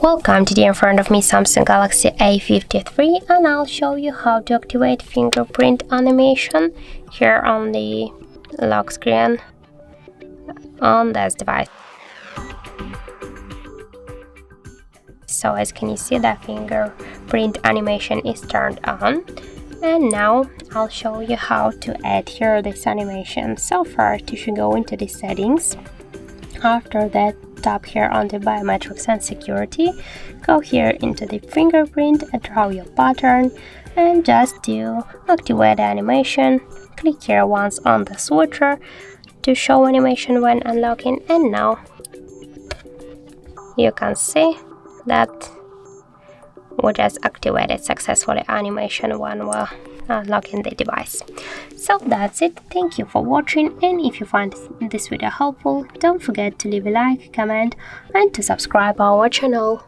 Welcome, today in front of me Samsung Galaxy A53 and I'll show you how to activate fingerprint animation here on the lock screen on this device. So as can you see, the fingerprint animation is turned on, and now I'll show you how to add here this animation. So first you should go into the settings. After that, tap here on the biometrics and security, go here into the fingerprint and draw your pattern, and just to activate the animation, click here once on the switcher to show animation when unlocking, and now you can see that we just activated successfully animation when we're unlocking the device. So that's it. Thank you for watching, and if you find this video helpful, don't forget to leave a like, comment and to subscribe our channel.